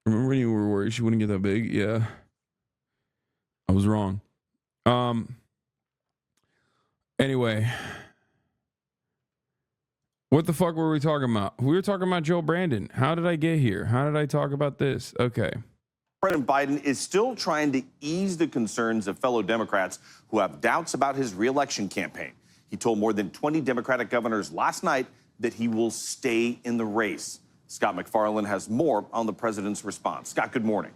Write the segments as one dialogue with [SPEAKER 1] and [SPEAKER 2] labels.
[SPEAKER 1] Remember when you were worried she wouldn't get that big? Yeah. I was wrong. Anyway. What the fuck were we talking about? We were talking about Joe Brandon. How did I get here? How did I talk about this? Okay.
[SPEAKER 2] President Biden is still trying to ease the concerns of fellow Democrats who have doubts about his reelection campaign. He told more than 20 Democratic governors last night that he will stay in the race. Scott McFarland has more on the president's response. Scott, good morning.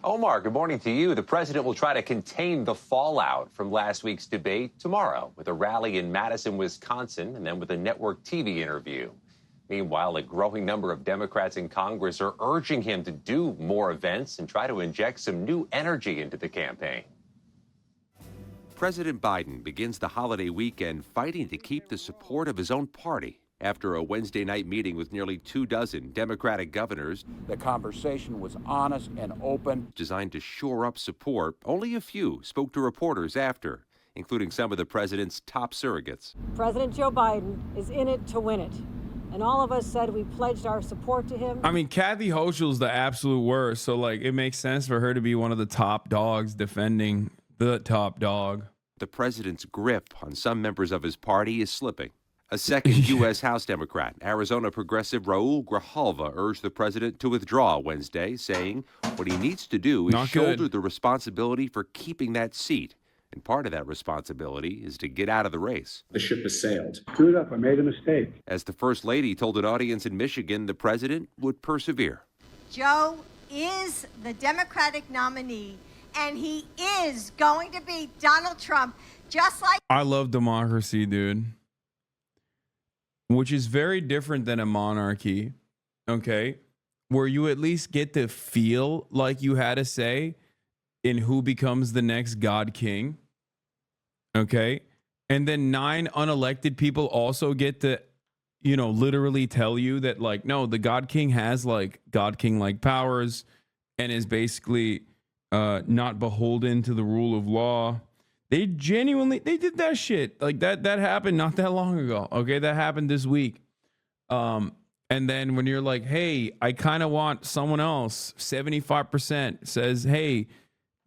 [SPEAKER 3] Omar, good morning to you. The president will try to contain the fallout from last week's debate tomorrow with a rally in Madison, Wisconsin, and then with a network TV interview. Meanwhile, a growing number of Democrats in Congress are urging him to do more events and try to inject some new energy into the campaign.
[SPEAKER 4] President Biden begins the holiday weekend fighting to keep the support of his own party after a Wednesday night meeting with nearly 24 Democratic governors.
[SPEAKER 5] The conversation was honest and open,
[SPEAKER 4] Designed to shore up support. Only a few spoke to reporters after, including some of the president's top surrogates.
[SPEAKER 6] President Joe Biden is in it to win it. And all of us said we pledged our support to him.
[SPEAKER 1] I mean, Kathy Hochul's the absolute worst. So, like, it makes sense for her to be one of the top dogs defending the top dog.
[SPEAKER 4] The president's grip on some members of his party is slipping. A second U.S. House Democrat, Arizona progressive Raul Grijalva, urged the president to withdraw Wednesday, saying what he needs to do is shoulder the responsibility for keeping that seat. And part of that responsibility is to get out of the race.
[SPEAKER 7] The ship has sailed.
[SPEAKER 8] Screwed up. I made a mistake.
[SPEAKER 4] As the First Lady told an audience in Michigan, the president would persevere.
[SPEAKER 9] Joe is the Democratic nominee, and he is going to beat Donald Trump, just like...
[SPEAKER 1] I love democracy, dude. Which is very different than a monarchy, okay? Where you at least get to feel like you had a say in who becomes the next God King, okay? And then 9 unelected people also get to, you know, literally tell you that, like, no, the God King has, like, God King-like powers and is basically not beholden to the rule of law. They did that shit. Like, that happened not that long ago, okay? That happened this week. And then when you're like, hey, I kind of want someone else, 75% says, hey,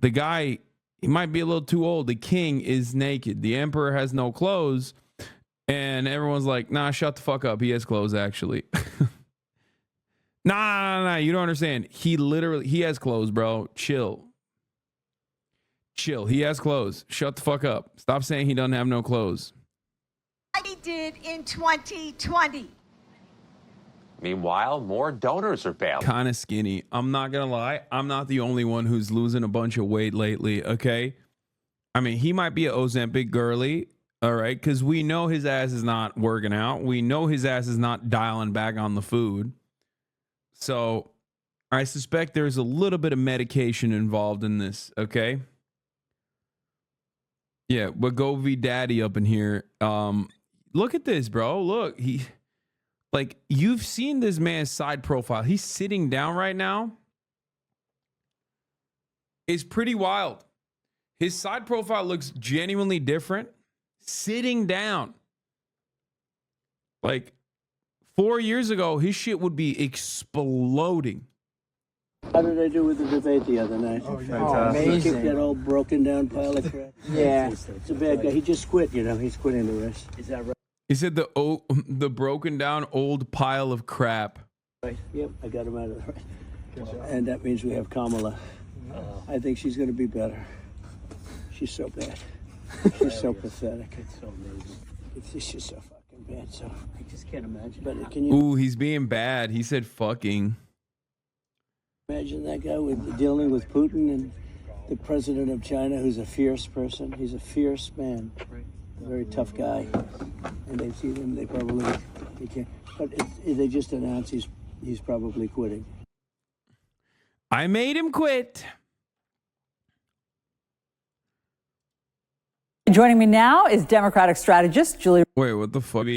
[SPEAKER 1] the guy, he might be a little too old. The king is naked. The emperor has no clothes. And everyone's like, nah, shut the fuck up. He has clothes, actually. Nah, you don't understand. He has clothes, bro. Chill. He has clothes. Shut the fuck up. Stop saying he doesn't have no clothes.
[SPEAKER 9] He did in 2020.
[SPEAKER 3] Meanwhile, more donors are bailing.
[SPEAKER 1] Kind of skinny. I'm not going to lie. I'm not the only one who's losing a bunch of weight lately, okay? I mean, he might be an Ozempic girly, all right? Because we know his ass is not working out. We know his ass is not dialing back on the food. So I suspect there's a little bit of medication involved in this, okay? Yeah, Wegovy Daddy up in here. Look at this, bro. Look, like, you've seen this man's side profile. He's sitting down right now. It's pretty wild. His side profile looks genuinely different. Sitting down. Like, 4 years ago, his shit would be exploding.
[SPEAKER 8] How did I do with the debate the other night?
[SPEAKER 10] Oh, amazing.
[SPEAKER 8] He kicked that old broken down pile of crap.
[SPEAKER 10] Yeah.
[SPEAKER 8] It's a bad guy. He just quit, you know. He's quitting the race. Is that right?
[SPEAKER 1] He said the broken down old pile of crap.
[SPEAKER 8] Right. Yep, I got him out of the race. And that means we have Kamala. I think she's going to be better. She's so bad. She's so pathetic. It's so amazing. It's just so fucking bad. So I just can't imagine. But can you?
[SPEAKER 1] Ooh, he's being bad. He said fucking.
[SPEAKER 8] Imagine that guy dealing with Putin and the president of China, who's a fierce person. He's a fierce man, a very tough guy. And they see him, they can't. But they just announced he's probably quitting.
[SPEAKER 1] I made him quit.
[SPEAKER 11] Joining me now is Democratic strategist Julie.
[SPEAKER 1] Wait, what the fuck?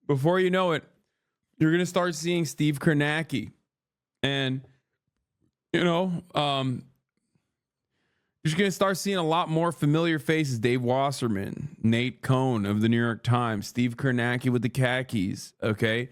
[SPEAKER 1] Before you know it, you're gonna start seeing Steve Kornacki, and you know, you're just gonna start seeing a lot more familiar faces. Dave Wasserman, Nate Cohn of the New York Times, Steve Kornacki with the khakis. Okay,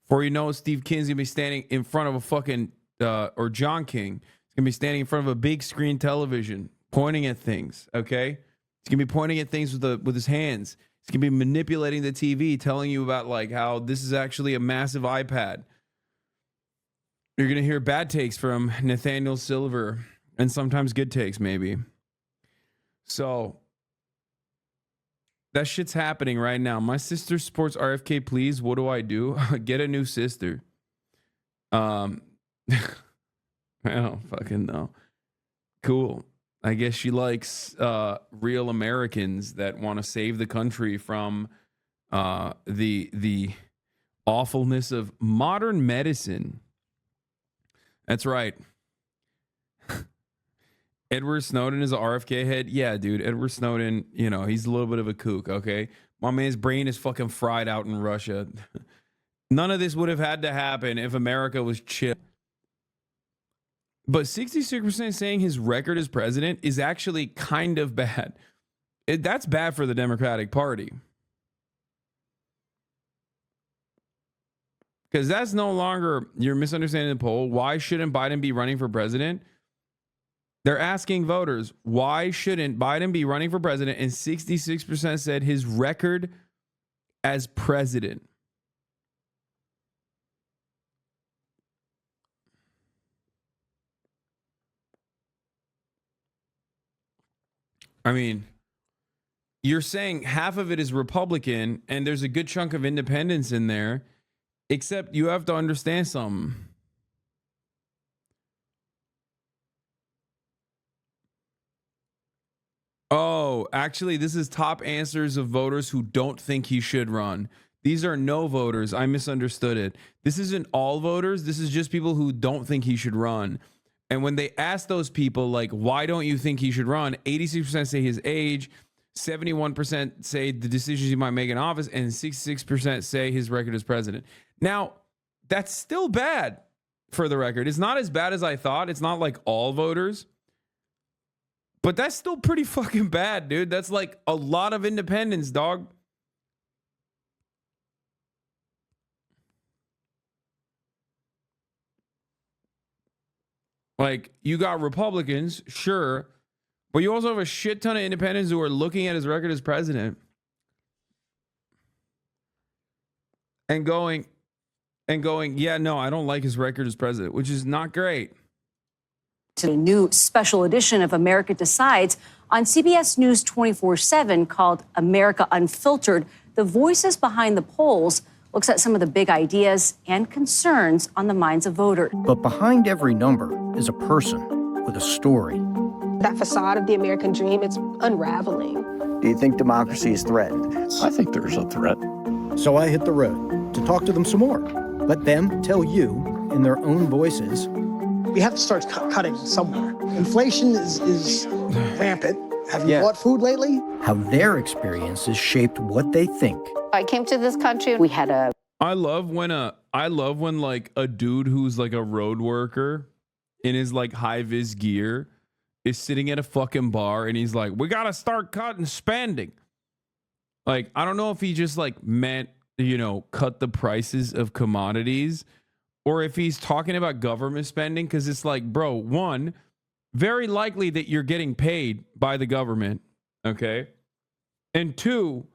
[SPEAKER 1] before you know it, Steve Kinney's gonna be standing in front of a fucking or John King is going to be standing in front of a big screen television, pointing at things. Okay, he's going to be pointing at things with his hands. He's going to be manipulating the TV, telling you about like how this is actually a massive iPad. You're going to hear bad takes from Nathaniel Silver and sometimes good takes, maybe. So that shit's happening right now. My sister supports RFK, please. What do I do? Get a new sister. I don't fucking know. Cool. I guess she likes real Americans that want to save the country from the awfulness of modern medicine. That's right. Edward Snowden is an RFK head. Yeah, dude. Edward Snowden, you know, he's a little bit of a kook, okay? My man's brain is fucking fried out in Russia. None of this would have had to happen if America was chill. But 66% saying his record as president is actually kind of bad. That's bad for the Democratic Party. Because that's no longer, you're misunderstanding the poll. Why shouldn't Biden be running for president? They're asking voters, why shouldn't Biden be running for president? And 66% said his record as president. I mean, you're saying half of it is Republican and there's a good chunk of independents in there, except you have to understand something. Oh, actually, this is top answers of voters who don't think he should run. These are no voters. I misunderstood it. This isn't all voters. This is just people who don't think he should run. And when they ask those people, like, why don't you think he should run? 86% say his age, 71% say the decisions he might make in office, and 66% say his record as president. Now, that's still bad for the record. It's not as bad as I thought. It's not like all voters. But that's still pretty fucking bad, dude. That's like a lot of independents, dog. Like, you got Republicans, sure, but you also have a shit ton of independents who are looking at his record as president and going, yeah, no, I don't like his record as president, which is not great.
[SPEAKER 7] To a new special edition of America Decides on CBS News 24/7 called America Unfiltered. The voices behind the polls looks at some of the big ideas and concerns on the minds of voters.
[SPEAKER 10] But behind every number is a person with a story.
[SPEAKER 12] That facade of the American dream, it's unraveling.
[SPEAKER 13] Do you think democracy is threatened?
[SPEAKER 14] I think there's a threat.
[SPEAKER 10] So I hit the road to talk to them some more. Let them tell you in their own voices.
[SPEAKER 15] We have to start cutting somewhere. Inflation is rampant. Have you bought food lately?
[SPEAKER 10] How their experiences shaped what they think.
[SPEAKER 16] I came to this country. We had a.
[SPEAKER 1] I love when like a dude who's like a road worker in his like high vis gear is sitting at a fucking bar and he's like, we gotta start cutting spending. Like, I don't know if he just like meant, you know, cut the prices of commodities, or if he's talking about government spending, because it's like, bro, one, very likely that you're getting paid by the government, okay? And two,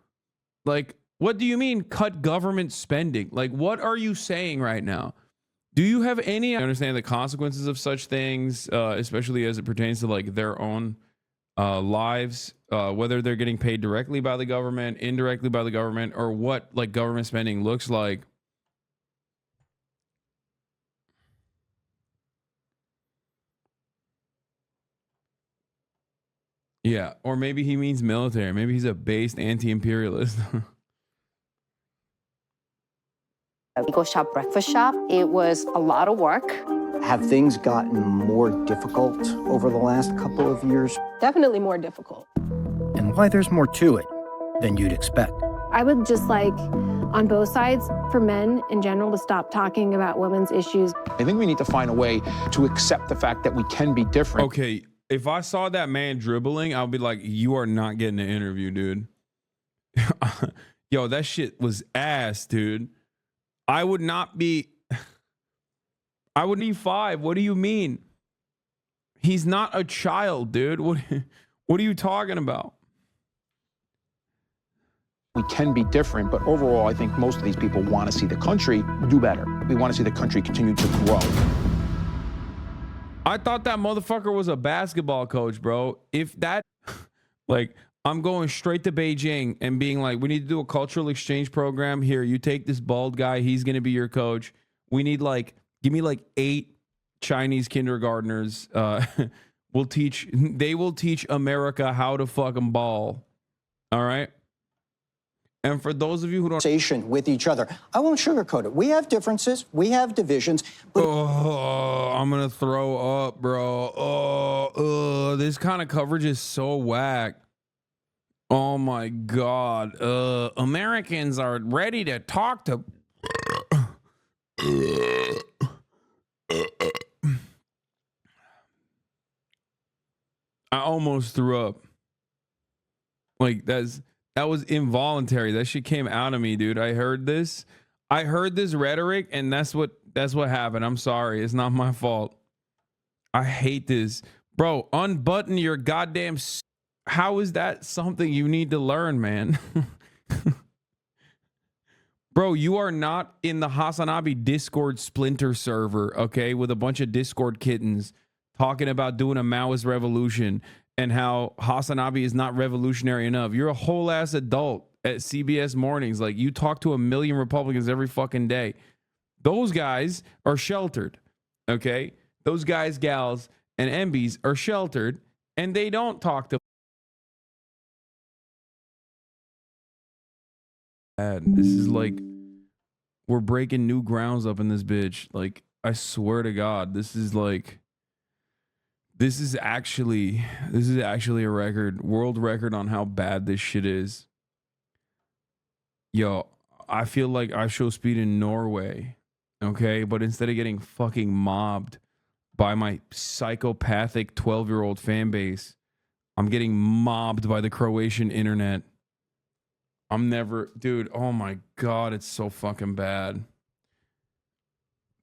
[SPEAKER 1] like, what do you mean cut government spending? Like, what are you saying right now? Do you have any understand the consequences of such things, especially as it pertains to like their own lives, whether they're getting paid directly by the government, indirectly by the government, or what like government spending looks like? Yeah, or maybe he means military. Maybe he's a based anti-imperialist.
[SPEAKER 16] We go shop, breakfast shop. It was a lot of work.
[SPEAKER 13] Have things gotten more difficult over the last couple of years?
[SPEAKER 12] Definitely more difficult.
[SPEAKER 10] And why there's more to it than you'd expect.
[SPEAKER 17] I would just like, on both sides, for men in general to stop talking about women's issues.
[SPEAKER 5] I think we need to find a way to accept the fact that we can be different.
[SPEAKER 1] Okay, if I saw that man dribbling, I'll be like, you are not getting an interview, dude. Yo, that shit was ass, dude. I would not be I would need 5. What do you mean? He's not a child, dude. What are you talking about?
[SPEAKER 5] We can be different, but overall, I think most of these people want to see the country do better. We want to see the country continue to grow.
[SPEAKER 1] I thought that motherfucker was a basketball coach, bro. If that, like, I'm going straight to Beijing and being like, we need to do a cultural exchange program. Here, you take this bald guy. He's going to be your coach. We need, like, give me, like, 8 Chinese kindergartners. They will teach America how to fucking ball. All right? And for those of you who don't...
[SPEAKER 13] with each other. I won't sugarcoat it. We have differences. We have divisions. But
[SPEAKER 1] oh, I'm going to throw up, bro. Oh, this kind of coverage is so whack. Oh, my God. Americans are ready to talk to... I almost threw up. Like, that was involuntary. That shit came out of me, dude. I heard this rhetoric, and that's what happened. I'm sorry. It's not my fault. I hate this. Bro, unbutton your goddamn... How is that something you need to learn, man? Bro, you are not in the HasanAbi Discord Splinter server, okay, with a bunch of Discord kittens talking about doing a Maoist revolution and how HasanAbi is not revolutionary enough. You're a whole ass adult at CBS Mornings. Like, you talk to a million Republicans every fucking day. Those guys are sheltered, okay? Those guys, gals, and MBs are sheltered, and they don't talk to... This is like, we're breaking new grounds up in this bitch. Like, I swear to God, this is actually a record, world record on how bad this shit is. Yo, I feel like I show speed in Norway, okay? But instead of getting fucking mobbed by my psychopathic 12-year-old fan base, I'm getting mobbed by the Croatian internet. Dude, oh my God, it's so fucking bad.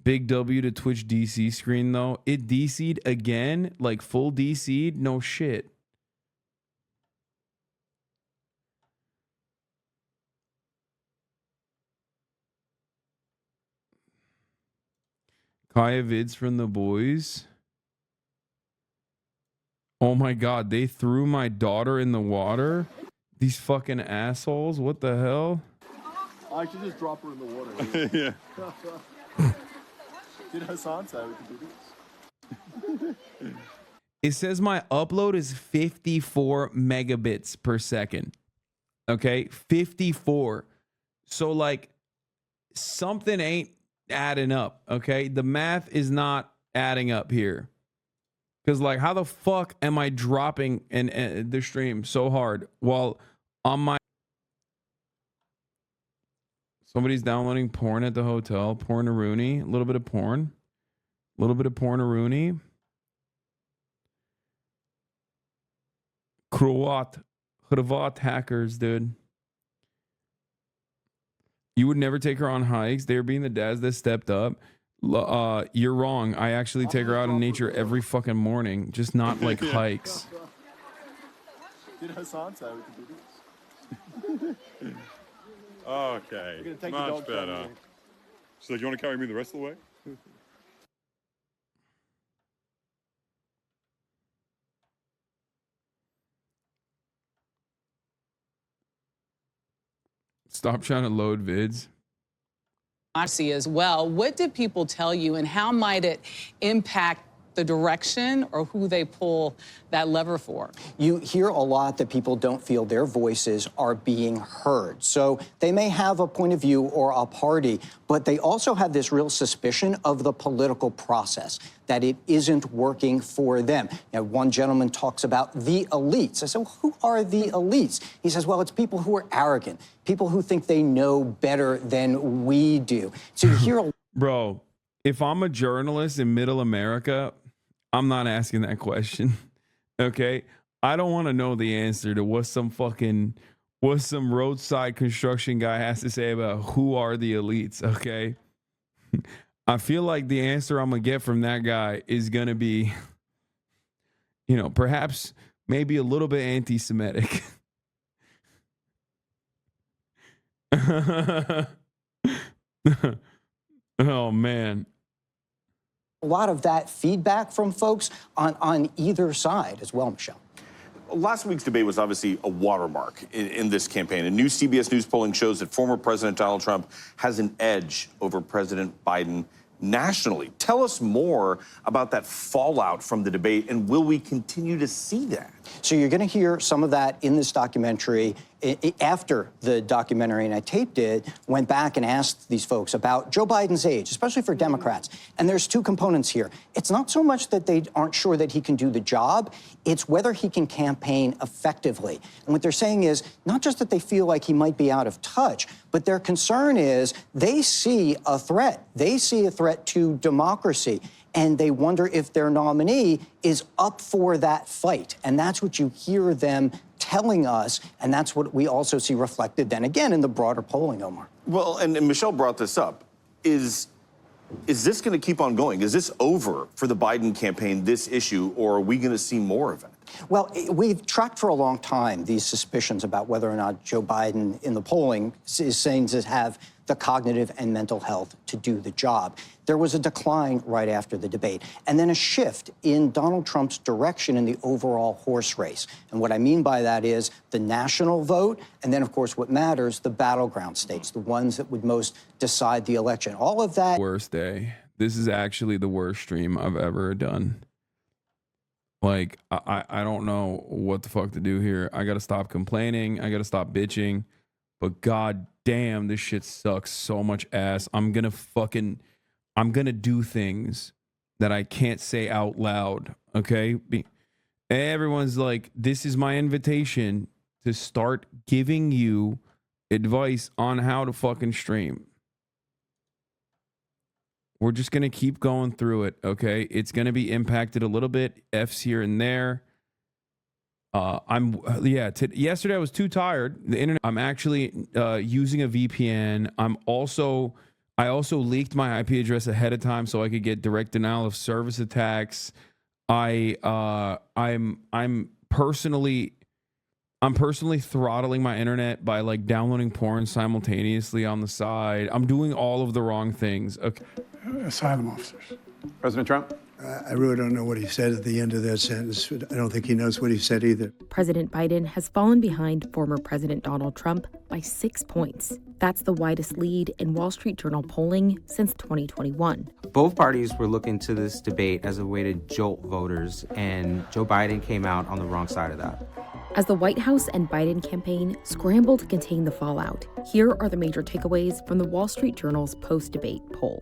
[SPEAKER 1] Big W to Twitch DC screen, though. It DC'd again, like full DC'd? No shit. Kaya vids from the boys. Oh my God, they threw my daughter in the water? These fucking assholes. What the hell?
[SPEAKER 14] I should just drop her in the water. Yeah. Did Hasan say we can do this?
[SPEAKER 1] It says my upload is 54 megabits per second. Okay? 54. So, like, something ain't adding up. Okay? The math is not adding up here. Because, like, how the fuck am I dropping the stream so hard while on my... Somebody's downloading porn at the hotel. Porn-a-rooney. A little bit of porn. A little bit of porn-a-rooney. Hrvat hackers, dude. You would never take her on hikes. They're being the dads that stepped up. You're wrong. I actually take her out in nature every fucking morning, just not like hikes.
[SPEAKER 14] Did Hasan say we can do this?
[SPEAKER 18] Okay, much better. So, do you want to carry me the rest of the way?
[SPEAKER 1] Stop trying to load vids.
[SPEAKER 19] As well. What did people tell you, and how might it impact the direction or who they pull that lever for?
[SPEAKER 13] You hear a lot that people don't feel their voices are being heard. So they may have a point of view or a party, but they also have this real suspicion of the political process, that it isn't working for them. Now, one gentleman talks about the elites. I said, well, who are the elites? He says, well, it's people who are arrogant, people who think they know better than we do. So you hear a...
[SPEAKER 1] Bro, if I'm a journalist in middle America, I'm not asking that question. Okay? I don't want to know the answer to what some roadside construction guy has to say about who are the elites, okay? I feel like the answer I'm going to get from that guy is going to be, you know, perhaps maybe a little bit anti-Semitic. Oh, man.
[SPEAKER 13] A lot of that feedback from folks on either side as well, Michelle.
[SPEAKER 2] Last week's debate was obviously a watermark in this campaign. A new CBS News polling shows that former President Donald Trump has an edge over President Biden nationally. Tell us more about that fallout from the debate, and will we continue to see that?
[SPEAKER 13] So you're going to hear some of that in this documentary. After the documentary, and I taped it, went back and asked these folks about Joe Biden's age, especially for Democrats. And there's two components here. It's not so much that they aren't sure that he can do the job, it's whether he can campaign effectively. And what they're saying is not just that they feel like he might be out of touch, but their concern is they see a threat. They see a threat to democracy. And they wonder if their nominee is up for that fight. And that's what you hear them telling us, and that's what we also see reflected then again in the broader polling, Omar.
[SPEAKER 2] Well, and Michelle brought this up. Is this going to keep on going? Is this over for the Biden campaign, this issue, or are we going to see more of it?
[SPEAKER 13] Well, we've tracked for a long time these suspicions about whether or not Joe Biden in the polling is saying to have the cognitive and mental health to do the job. There was a decline right after the debate, and then a shift in Donald Trump's direction in the overall horse race. And what I mean by that is the national vote, and then, of course, what matters, the battleground states, the ones that would most decide the election. All of that.
[SPEAKER 1] Worst day. This is actually the worst stream I've ever done. Like, I don't know what the fuck to do here. I got to stop complaining. I got to stop bitching. But god damn, this shit sucks so much ass. I'm going to do things that I can't say out loud, okay? Everyone's like, this is my invitation to start giving you advice on how to fucking stream. We're just going to keep going through it, okay? It's going to be impacted a little bit, F's here and there. Yesterday I was too tired. The internet, I'm actually using a VPN. I also leaked my IP address ahead of time so I could get direct denial of service attacks. I'm personally throttling my internet by like downloading porn simultaneously on the side. I'm doing all of the wrong things. Okay.
[SPEAKER 20] Asylum officers.
[SPEAKER 21] President Trump?
[SPEAKER 20] I really don't know what he said at the end of that sentence. I don't think he knows what he said either.
[SPEAKER 22] President Biden has fallen behind former President Donald Trump by 6 points. That's the widest lead in Wall Street Journal polling since 2021.
[SPEAKER 23] Both parties were looking to this debate as a way to jolt voters, and Joe Biden came out on the wrong side of that.
[SPEAKER 22] As the White House and Biden campaign scramble to contain the fallout, here are the major takeaways from the Wall Street Journal's post-debate poll.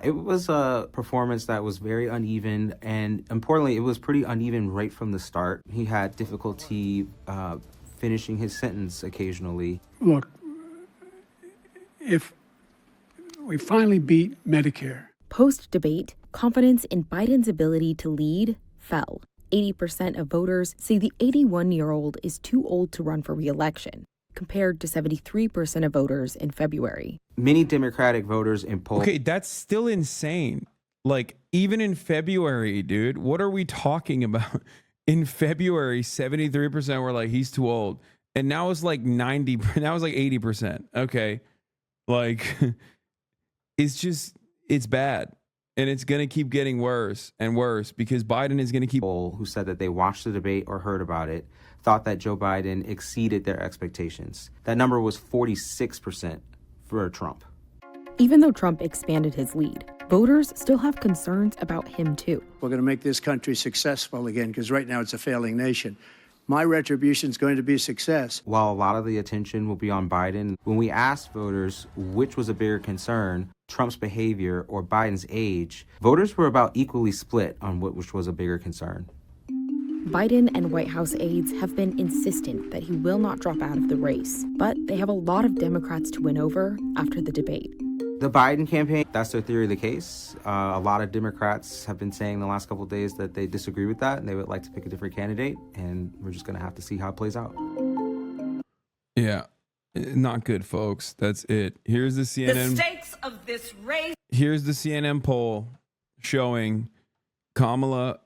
[SPEAKER 23] It was a performance that was very uneven, and importantly, it was pretty uneven right from the start. He had difficulty finishing his sentence occasionally.
[SPEAKER 20] Look, if we finally beat Medicare.
[SPEAKER 22] Post-debate, confidence in Biden's ability to lead fell. 80% of voters say the 81-year-old is too old to run for re-election, compared to 73% of voters in February.
[SPEAKER 23] Many Democratic voters in polls.
[SPEAKER 1] Okay, that's still insane. Like, even in February, dude, what are we talking about? In February, 73% were like, he's too old. And now it's like 90, now it's like 80%. Okay. Like, it's bad. And it's going to keep getting worse and worse because Biden is going to keep.
[SPEAKER 23] Who said that they watched the debate or heard about it thought that Joe Biden exceeded their expectations. That number was 46% for Trump.
[SPEAKER 22] Even though Trump expanded his lead, voters still have concerns about him too.
[SPEAKER 20] We're going to make this country successful again because right now it's a failing nation. My retribution is going to be success.
[SPEAKER 23] While a lot of the attention will be on Biden, when we asked voters which was a bigger concern, Trump's behavior or Biden's age, voters were about equally split on which was a bigger concern.
[SPEAKER 22] Biden and White House aides have been insistent that he will not drop out of the race, but they have a lot of Democrats to win over after the debate.
[SPEAKER 23] The Biden campaign, that's their theory of the case. A lot of Democrats have been saying the last couple of days that they disagree with that and they would like to pick a different candidate, and we're just going to have to see how it plays out.
[SPEAKER 1] Yeah. Not good, folks. That's it. Here's the CNN.
[SPEAKER 4] The stakes of this race.
[SPEAKER 1] Here's the CNN poll showing Kamala